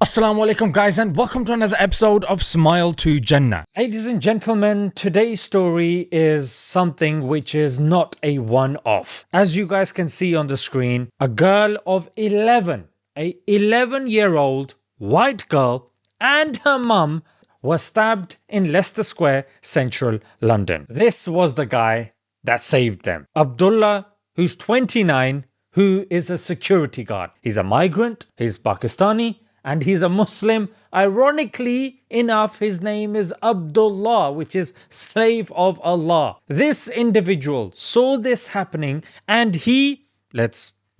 Assalamu alaikum guys, and welcome to another episode of Smile to Jannah. Ladies and gentlemen, today's story is something which is not a one-off. As you guys can see on the screen, a girl of 11, a 11-year-old white girl and her mum were stabbed in Leicester Square, central London. This was the guy that saved them. Abdullah, who's 29, who is a security guard. He's a migrant, he's Pakistani, and he's a Muslim. Ironically enough, his name is Abdullah, which is slave of Allah. This individual saw this happening and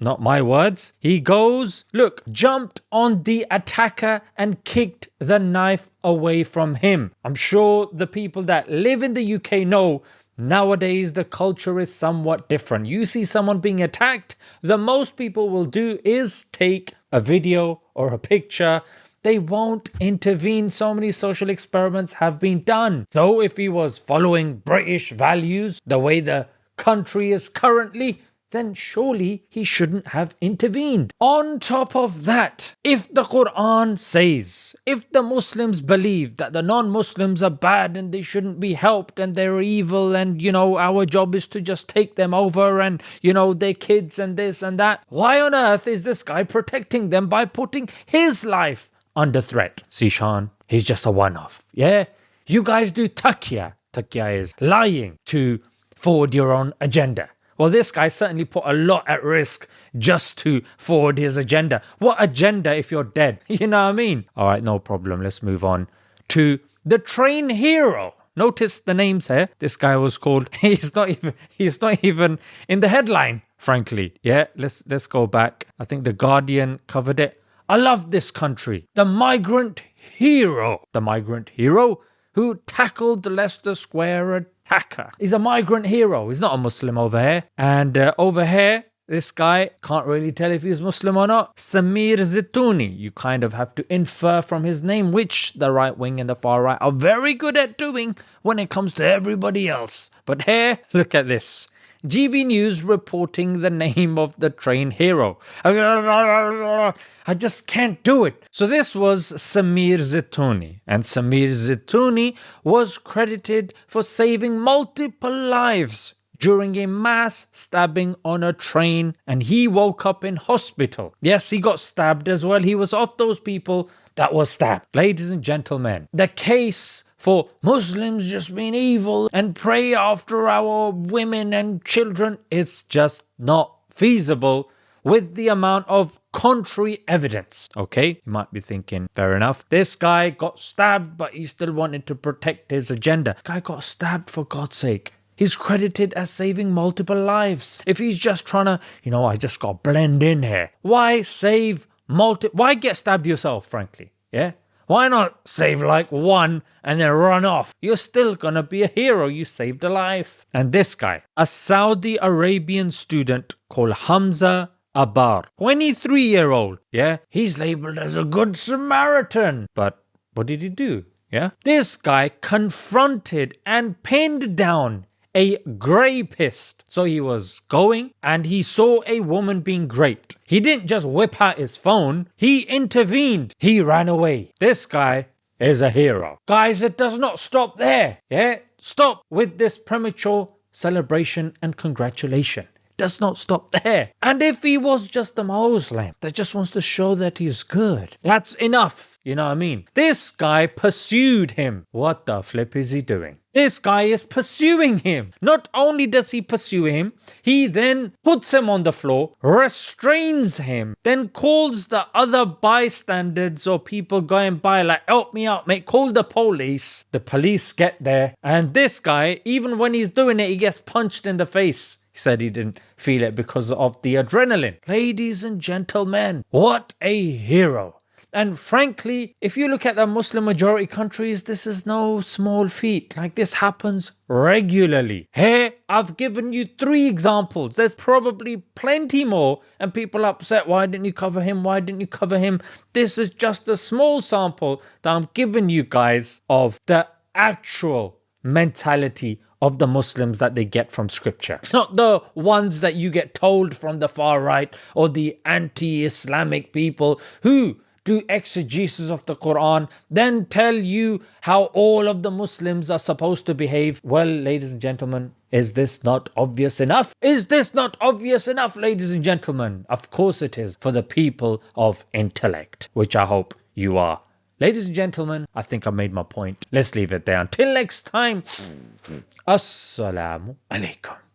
not my words, he jumped on the attacker and kicked the knife away from him. I'm sure the people that live in the UK know nowadays the culture is somewhat different. You see someone being attacked, the most people will do is take a video or a picture. They won't intervene. So many social experiments have been done. So if he was following British values the way the country is currently, then surely he shouldn't have intervened. On top of that, if the Quran says, if the Muslims believe that the non-Muslims are bad and they shouldn't be helped and they're evil and, our job is to just take them over and, their kids and this and that, why on earth is this guy protecting them by putting his life under threat? Sishan, he's just a one-off. Yeah? You guys do taqiyya. Taqiyya is lying to forward your own agenda. Well, this guy certainly put a lot at risk just to forward his agenda. What agenda if you're dead? You know what I mean? All right, no problem. Let's move on to the train hero. Notice the names here. This guy was called, he's not even in the headline, frankly. Yeah, let's go back. I think The Guardian covered it. I love this country. The migrant hero. The migrant hero who tackled the Leicester Square attacker. He's a migrant hero. He's not a Muslim over here. And over here, this guy, can't really tell if he's Muslim or not. Samir Zitouni. You kind of have to infer from his name, which the right wing and the far right are very good at doing when it comes to everybody else. But here, look at this. GB News reporting the name of the train hero. I just can't do it. So this was Samir Zitouni. And Samir Zitouni was credited for saving multiple lives during a mass stabbing on a train. And he woke up in hospital. Yes, he got stabbed as well. He was of those people that was stabbed. Ladies and gentlemen, the case for Muslims just being evil and pray after our women and children is just not feasible with the amount of contrary evidence. Okay, you might be thinking, fair enough. This guy got stabbed, but he still wanted to protect his agenda. This guy got stabbed for God's sake. He's credited as saving multiple lives. If he's just trying to, I just got to blend in here. Why why get stabbed yourself, frankly? Yeah? Why not save like one and then run off? You're still gonna be a hero. You saved a life. And this guy, a Saudi Arabian student called Hamza Abar, 23-year-old. Yeah, he's labeled as a good Samaritan. But what did he do? Yeah, this guy confronted and pinned down a rapist. So he was going and he saw a woman being raped. He didn't just whip out his phone. He intervened. He ran away. This guy is a hero. Guys, it does not stop there. Yeah? Stop with this premature celebration and congratulation. It does not stop there. And if he was just a Muslim that just wants to show that he's good, that's enough. You know what I mean? This guy pursued him. What the flip is he doing? This guy is pursuing him. Not only does he pursue him, he then puts him on the floor, restrains him, then calls the other bystanders or people going by like, help me out, mate, call the police. The police get there. And this guy, even when he's doing it, he gets punched in the face. He said he didn't feel it because of the adrenaline. Ladies and gentlemen, what a hero. And frankly, if you look at the Muslim majority countries, this is no small feat. Like, this happens regularly. Here, I've given you 3 examples. There's probably plenty more and people are upset. Why didn't you cover him? Why didn't you cover him? This is just a small sample that I'm giving you guys of the actual mentality of the Muslims that they get from scripture. Not the ones that you get told from the far right or the anti-Islamic people who do exegesis of the Quran, then tell you how all of the Muslims are supposed to behave. Well, ladies and gentlemen, is this not obvious enough? Is this not obvious enough, ladies and gentlemen? Of course it is, for the people of intellect, which I hope you are. Ladies and gentlemen, I think I made my point. Let's leave it there. Until next time, Assalamu alaikum.